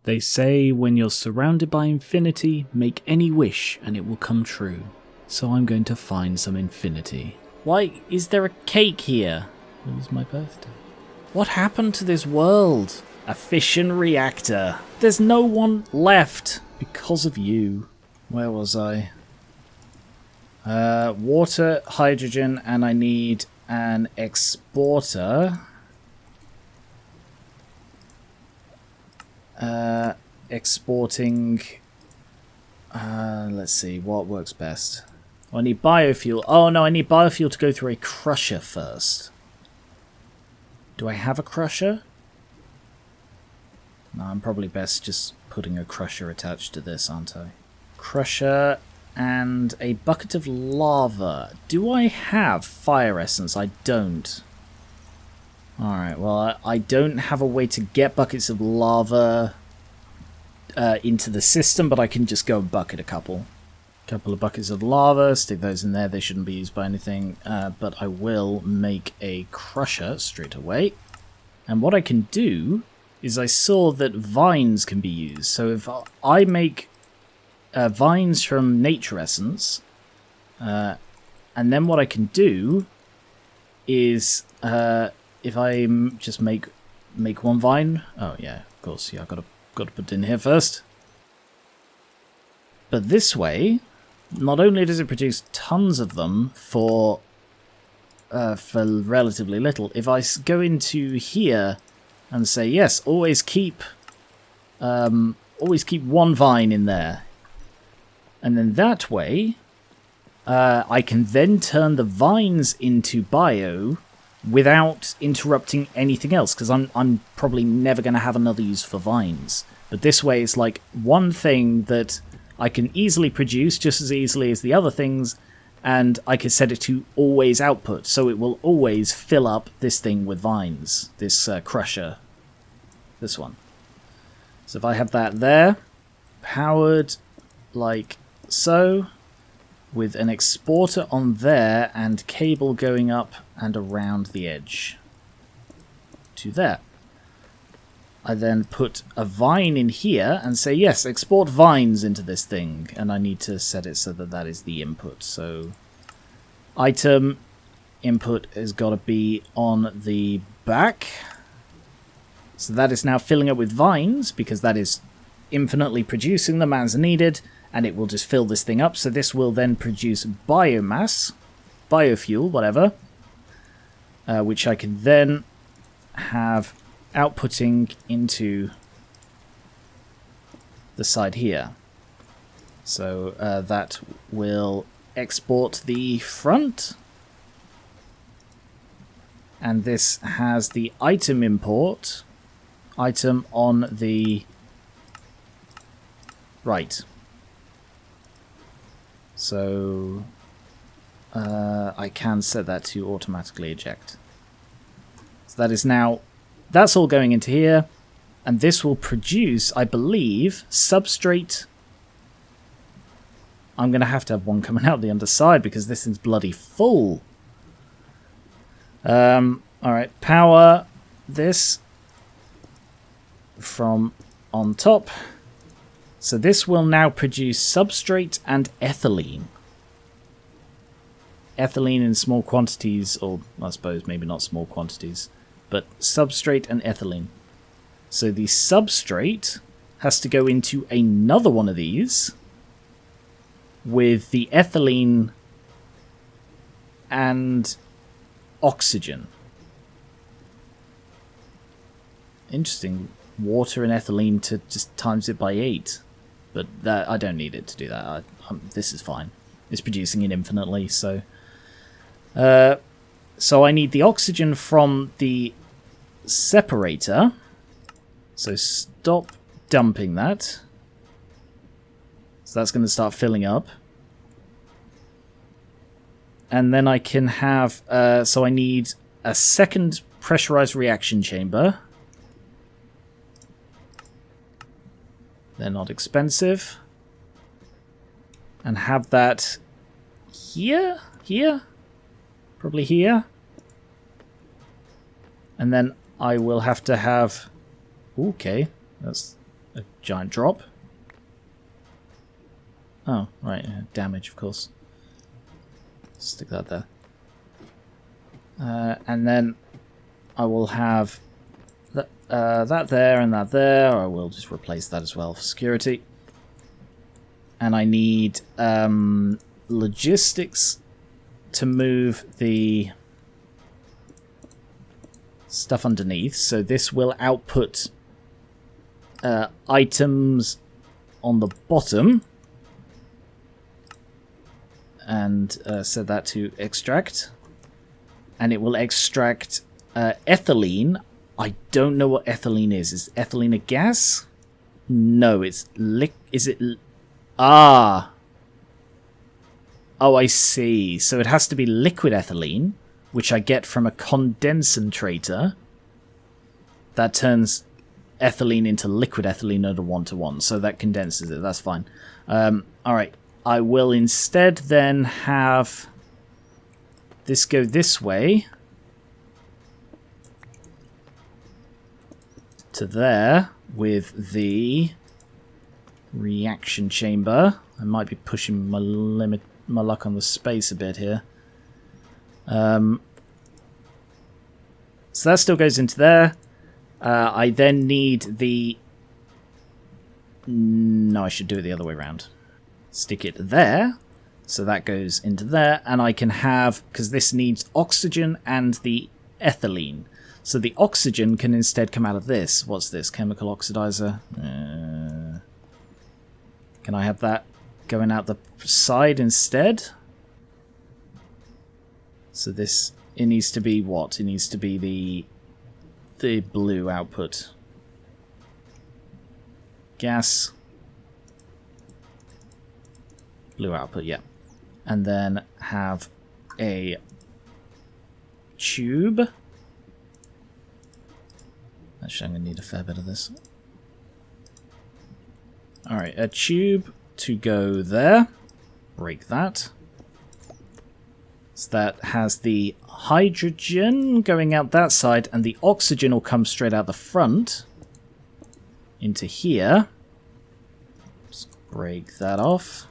They say when you're surrounded by infinity, make any wish and it will come true. So I'm going to find some infinity. Why is there a cake here? It was my birthday. What happened to this world? A fission reactor. There's no one left because of you. Where was I? Water, hydrogen, and I need an exporter. Exporting. Let's see, what works best? Oh, I need biofuel. Oh no, I need biofuel to go through a crusher first. Do I have a crusher? No, I'm probably best just putting a crusher attached to this, aren't I? Crusher and a bucket of lava. Do I have fire essence? I don't. Alright, well, I don't have a way to get buckets of lava into the system, but I can just go and bucket a couple. Couple of buckets of lava, stick those in there. They shouldn't be used by anything, but I will make a crusher straight away. And what I can do is I saw that vines can be used. So if I make vines from nature essence, and then what I can do is if I just make one vine. Oh yeah, of course. Yeah, I got to put it in here first. But this way, not only does it produce tons of them for relatively little, if I go into here and say yes, always keep one vine in there, and then that way I can then turn the vines into bio without interrupting anything else, because I'm probably never going to have another use for vines. But this way it's like one thing that I can easily produce just as easily as the other things, and I can set it to always output, so it will always fill up this thing with vines, this crusher, this one. So if I have that there, powered like so, with an exporter on there and cable going up and around the edge to there. I then put a vine in here and say, yes, export vines into this thing. And I need to set it so that that is the input. So item input has got to be on the back. So that is now filling up with vines because that is infinitely producing them as needed. And it will just fill this thing up. So this will then produce biomass, biofuel, whatever. Which I can then have outputting into the side here. So that will export the front. And this has the item import item on the right. So I can set that to automatically eject. So that is now, that's all going into here, and this will produce, I believe, substrate. I'm going to have one coming out the underside because this thing's bloody full. Alright, power this from on top. So this will now produce substrate and ethylene. Ethylene in small quantities, or I suppose maybe not small quantities, but substrate and ethylene. So the substrate has to go into another one of these with the ethylene and oxygen. Interesting. Water and ethylene to just times it by 8. But that I don't need it to do that. This is fine. It's producing it infinitely, so... so I need the oxygen from the separator. So stop dumping that. So that's going to start filling up. And then I can have... so I need a second pressurized reaction chamber. They're not expensive. And have that here? Here? Probably here. And then I will have to have... Okay, that's a giant drop. Oh, right, damage, of course. Stick that there. And then I will have that there and that there. I will just replace that as well for security. And I need logistics to move the stuff underneath. So this will output items on the bottom. And set that to extract. And it will extract ethylene. I don't know what ethylene is. Is ethylene a gas? No, it's is it... Ah! Oh, I see. So it has to be liquid ethylene, which I get from a condensator. That turns ethylene into liquid ethylene at a 1-to-1. So that condenses it. That's fine. Alright. I will instead then have this go this way to there with the reaction chamber. I might be pushing my luck on the space a bit here. So that still goes into there. I then need the... No, I should do it the other way around. Stick it there, so that goes into there, and I can have, because this needs oxygen and the ethylene, so the oxygen can instead come out of this. What's this? Chemical oxidizer? Can I have that going out the side instead? So this, it needs to be what? It needs to be the blue output. Gas. Blue output, yeah. And then have a tube. Actually, I'm going to need a fair bit of this. Alright, a tube to go there. Break that. So that has the hydrogen going out that side, and the oxygen will come straight out the front into here. Just break that off.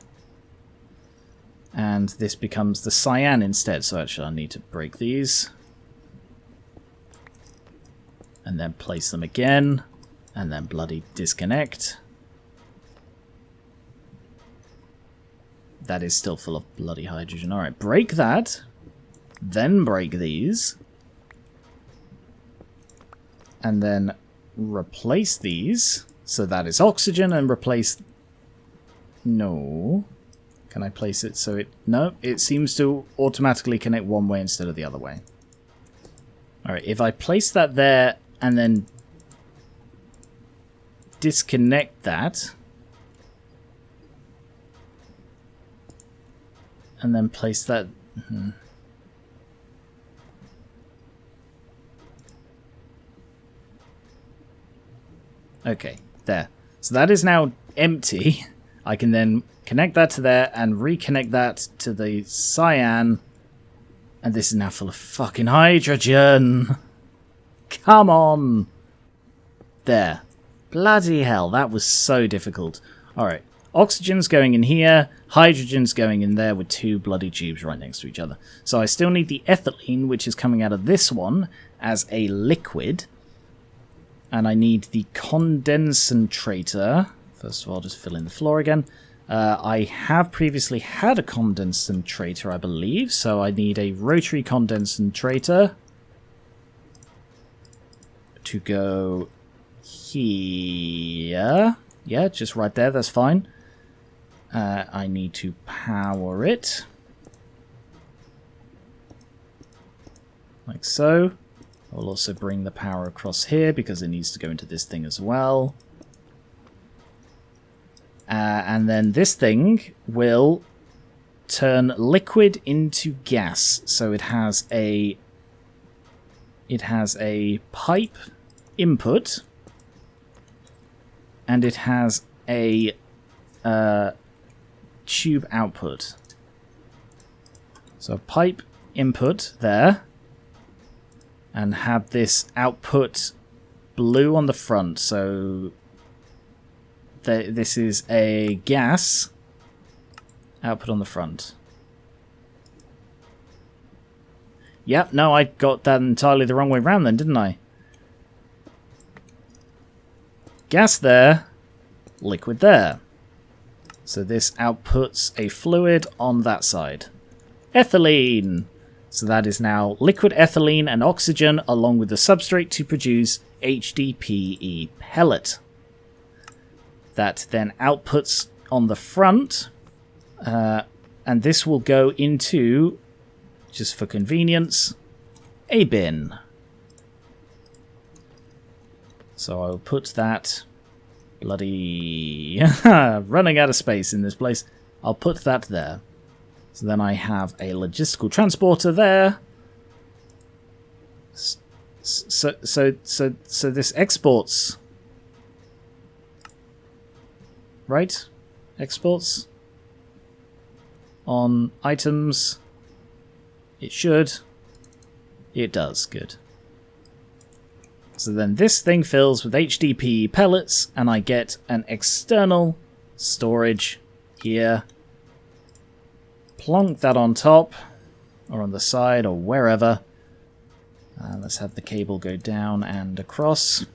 And this becomes the cyan instead. So actually I need to break these. And then place them again. And then bloody disconnect. That is still full of bloody hydrogen. Alright, break that. Then break these. And then replace these. So that is oxygen, and replace... No... Can I place it so it... No, it seems to automatically connect one way instead of the other way. Alright, if I place that there and then disconnect that, and then place that... Okay, there. So that is now empty. I can then connect that to there and reconnect that to the cyan. And this is now full of fucking hydrogen. Come on. There. Bloody hell, that was so difficult. Alright, oxygen's going in here. Hydrogen's going in there with two bloody tubes right next to each other. So I still need the ethylene, which is coming out of this one, as a liquid. And I need the condensator. First of all, just fill in the floor again. I have previously had a condensator, I believe, so I need a rotary condensator to go here. Yeah, just right there, that's fine. I need to power it. Like so. I'll also bring the power across here because it needs to go into this thing as well. And then this thing will turn liquid into gas. So it has a pipe input, and it has a tube output. So pipe input there, and have this output blue on the front. So this is a gas output on the front. Yep, no, I got that entirely the wrong way around then, didn't I? Gas there, liquid there. So this outputs a fluid on that side. Ethylene! So that is now liquid ethylene and oxygen along with the substrate to produce HDPE pellet. That then outputs on the front, and this will go into, just for convenience, a bin. So I'll put that bloody running out of space in this place. I'll put that there. So then I have a logistical transporter there. So this exports, right? Exports on items. It should. It does. Good. So then this thing fills with HDPE pellets, and I get an external storage here. Plonk that on top, or on the side, or wherever. Let's have the cable go down and across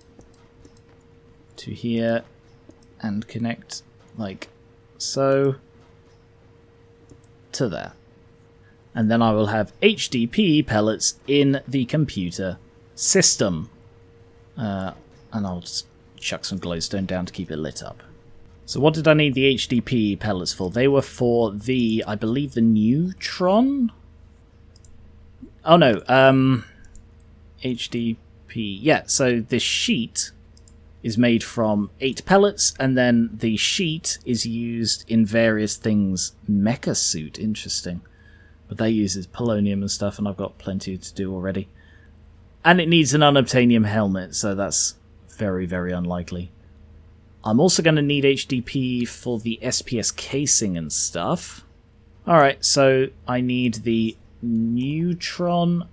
to here, and connect like so to there. And then I will have HDPE pellets in the computer system. And I'll just chuck some glowstone down to keep it lit up. So what did I need the HDPE pellets for? They were for the, I believe, the neutron? Oh no, HDPE. Yeah, so this sheet is made from 8 pellets, and then the sheet is used in various things. Mecha suit, interesting. But that uses polonium and stuff, and I've got plenty to do already. And it needs an unobtainium helmet, so that's very, very unlikely. I'm also going to need HDP for the SPS casing and stuff. Alright, so I need the neutron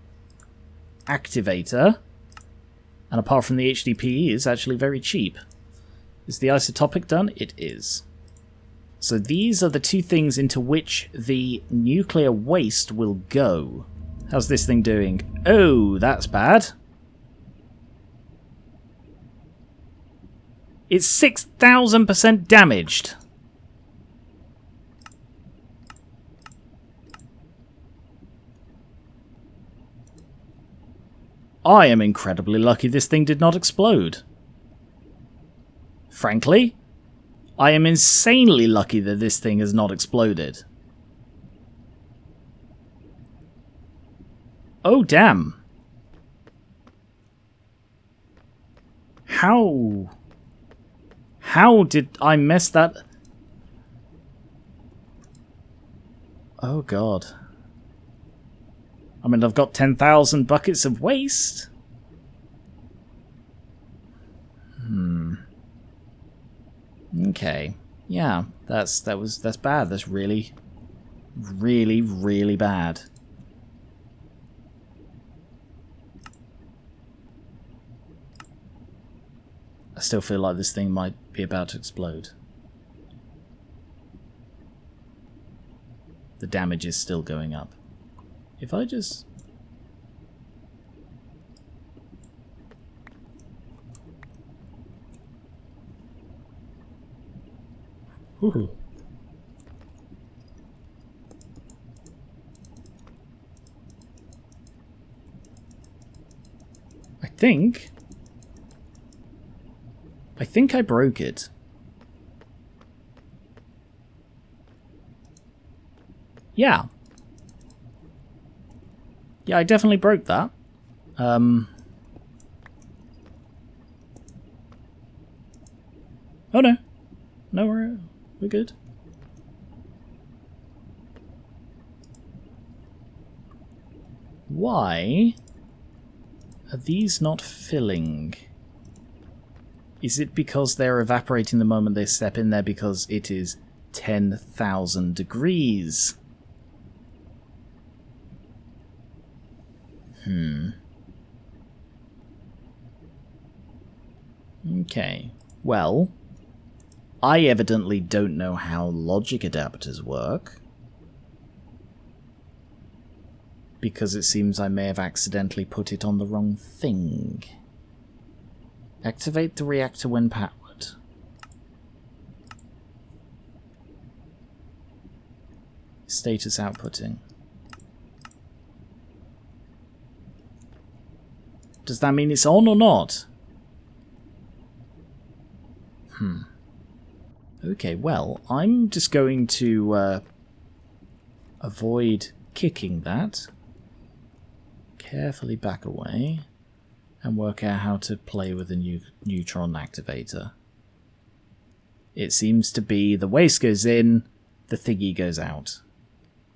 activator. And apart from the HDPE, it's actually very cheap. Is the isotopic done? It is. So these are the 2 things into which the nuclear waste will go. How's this thing doing? Oh, that's bad. It's 6,000% damaged. I am incredibly lucky this thing did not explode. Frankly, I am insanely lucky that this thing has not exploded. Oh, damn. How did I mess that? Oh, God. I mean, I've got 10,000 buckets of waste. Okay. Yeah, that's bad. That's really, really, really bad. I still feel like this thing might be about to explode. The damage is still going up. If I just... Woohoo. I think I broke it. Yeah. Yeah, I definitely broke that. Oh no. No, we're good. Why are these not filling? Is it because they're evaporating the moment they step in there because it is 10,000 degrees? Okay. Well, I evidently don't know how logic adapters work. Because it seems I may have accidentally put it on the wrong thing. Activate the reactor when powered. Status outputting. Does that mean it's on or not? Okay, well, I'm just going to avoid kicking that. Carefully back away and work out how to play with the neutron activator. It seems to be the waste goes in, the thingy goes out.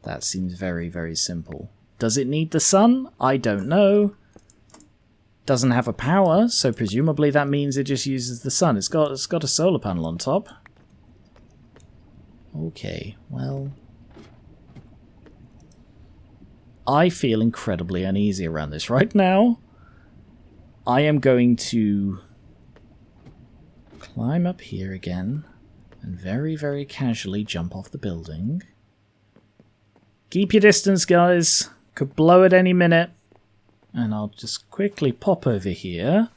That seems very, very simple. Does it need the sun? I don't know. Doesn't have a power, so presumably that means it just uses the sun. It's got a solar panel on top. Okay, well, I feel incredibly uneasy around this right now. I am going to climb up here again and very, very casually jump off the building. Keep your distance, guys. Could blow at any minute. And I'll just quickly pop over here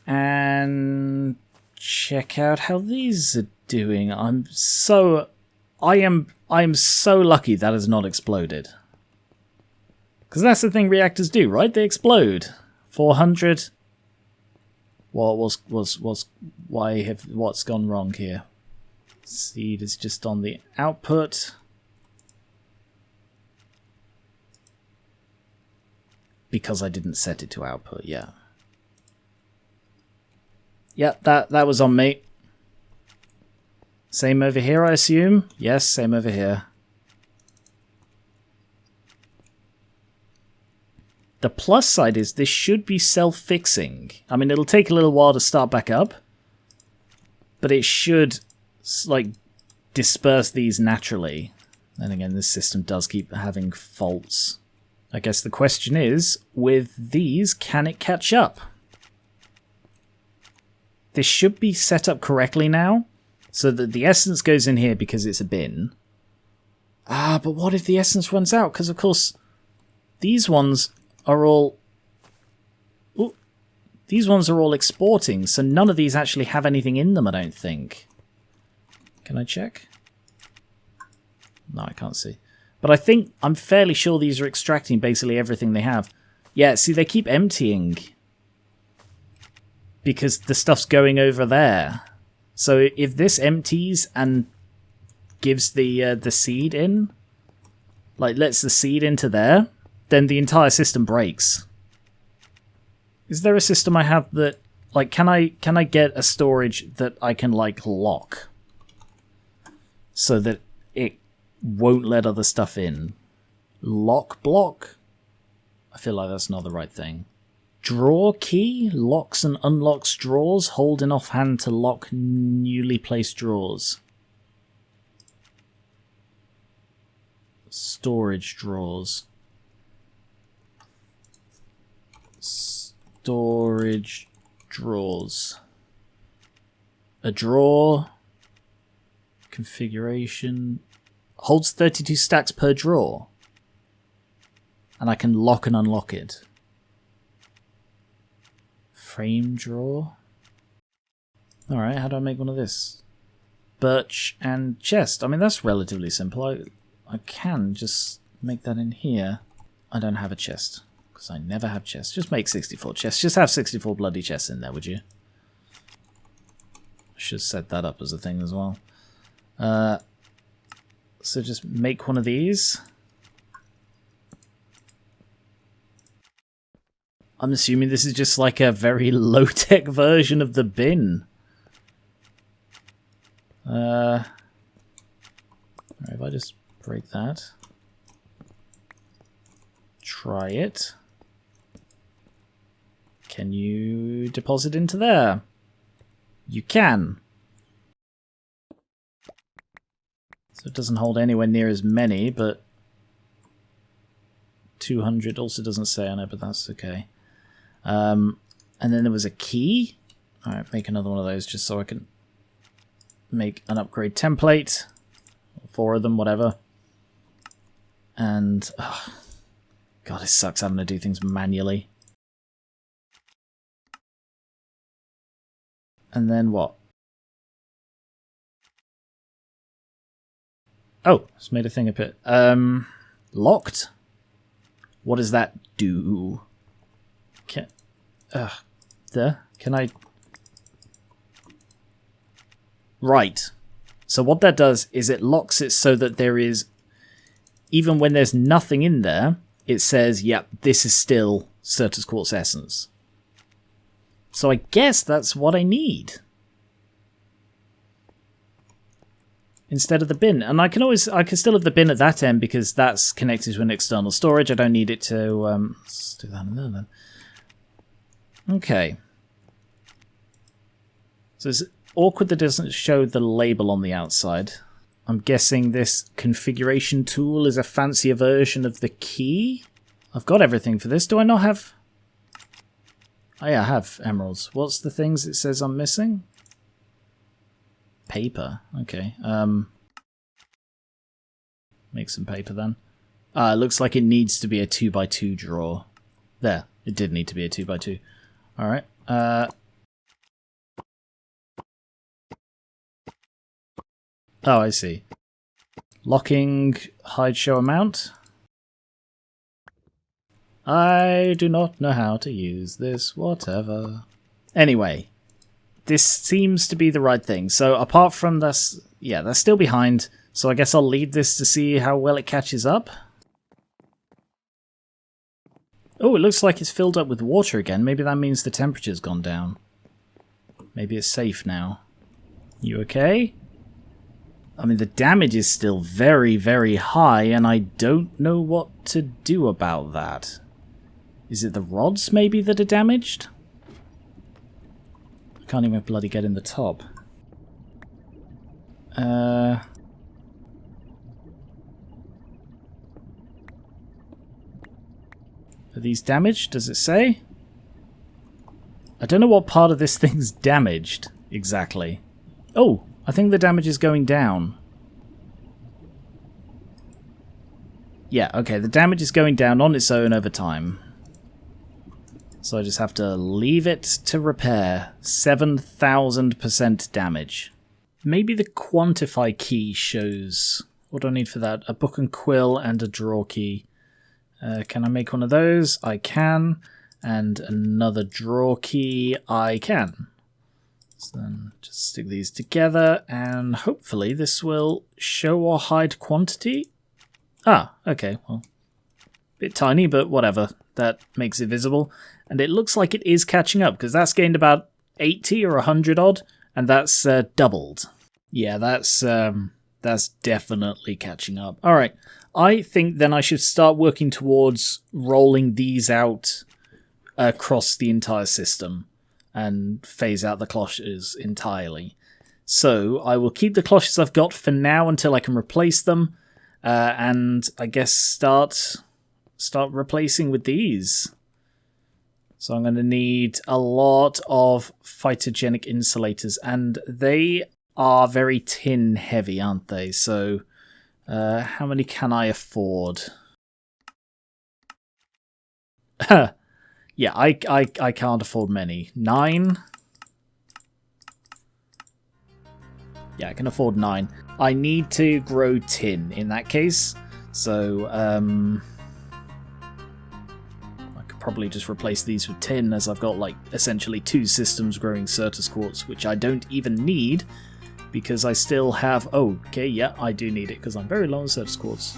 and check out how these are doing. I am so lucky that has not exploded. Because that's the thing reactors do, right? They explode. 400. What's gone wrong here? Seed is just on the output. Because I didn't set it to output, yeah. Yep, that was on me. Same over here, I assume? Yes, same over here. The plus side is this should be self-fixing. I mean, it'll take a little while to start back up. But it should, like, disperse these naturally. And again, this system does keep having faults. I guess the question is, with these, can it catch up? This should be set up correctly now, so that the essence goes in here because it's a bin. Ah, but what if the essence runs out? Because, of course, these ones are all... Ooh, these ones are all exporting, so none of these actually have anything in them, I don't think. Can I check? No, I can't see. But I'm fairly sure these are extracting basically everything they have. Yeah, see, they keep emptying. Because the stuff's going over there. So if this empties and gives the seed in, like lets the seed into there, then the entire system breaks. Is there a system I have that, like, can I get a storage that I can, like, lock? So that it won't let other stuff in. Lock block? I feel like that's not the right thing. Drawer key? Locks and unlocks drawers. Hold in offhand to lock newly placed drawers. Storage drawers. Storage drawers. A drawer. Configuration. Holds 32 stacks per drawer. And I can lock and unlock it. Frame drawer. Alright, how do I make one of this? Birch and chest. I mean, that's relatively simple. I can just make that in here. I don't have a chest. Because I never have chests. Just make 64 chests. Just have 64 bloody chests in there, would you? I should set that up as a thing as well. So just make one of these. I'm assuming this is just like a very low-tech version of the bin. Alright, if I just break that. Try it. Can you deposit into there? You can. So it doesn't hold anywhere near as many, but 200 also doesn't say on it, but that's okay. And then there was a key. Alright, make another one of those just so I can make an upgrade template. 4 of them, whatever. And, oh, God, it sucks having to do things manually. And then what? Oh, it's made a thing appear. Locked? What does that do? Can I... Right. So what that does is it locks it so that there is... Even when there's nothing in there, it says, yep, this is still Certus Quartz Essence. So I guess that's what I need. Instead of the bin. And I can still have the bin at that end because that's connected to an external storage. I don't need it to... let's do that in there then. Okay. So it's awkward that it doesn't show the label on the outside. I'm guessing this configuration tool is a fancier version of the key. I've got everything for this. Do I not have... Oh yeah, I have emeralds. What's the things it says I'm missing? Paper. Okay. Make some paper then. It looks like it needs to be a 2x2 drawer. There. It did need to be a 2x2. Alright. Oh, I see. Locking hide show amount. I do not know how to use this, whatever. Anyway, this seems to be the right thing. So apart from this, yeah, they're still behind. So I guess I'll leave this to see how well it catches up. Oh, it looks like it's filled up with water again. Maybe that means the temperature's gone down. Maybe it's safe now. You okay? I mean, the damage is still very, very high, and I don't know what to do about that. Is it the rods, maybe, that are damaged? I can't even bloody get in the top. Are these damaged? Does it say? I don't know what part of this thing's damaged, exactly. Oh! I think the damage is going down. Yeah, okay, the damage is going down on its own over time. So I just have to leave it to repair. 7,000% damage. Maybe the quantify key shows... What do I need for that? A book and quill and a draw key. Can I make one of those? I can. And another draw key. I can. So then just stick these together, and hopefully this will show or hide quantity. Ah, okay, well, bit tiny, but whatever. That makes it visible. And it looks like it is catching up, because that's gained about 80 or 100 odd, and that's doubled. Yeah, that's definitely catching up. All right, I think then I should start working towards rolling these out across the entire system. And phase out the cloches entirely. So I will keep the cloches I've got for now until I can replace them, and I guess start replacing with these. So I'm going to need a lot of phytogenic insulators, and they are very tin heavy, aren't they? So how many can I afford? Yeah, I can't afford many. 9? Yeah, I can afford 9. I need to grow tin in that case. So, I could probably just replace these with tin, as I've got, like, essentially 2 systems growing Certus Quartz, which I don't even need, because I still have... Oh, okay, yeah, I do need it, because I'm very low on Certus Quartz.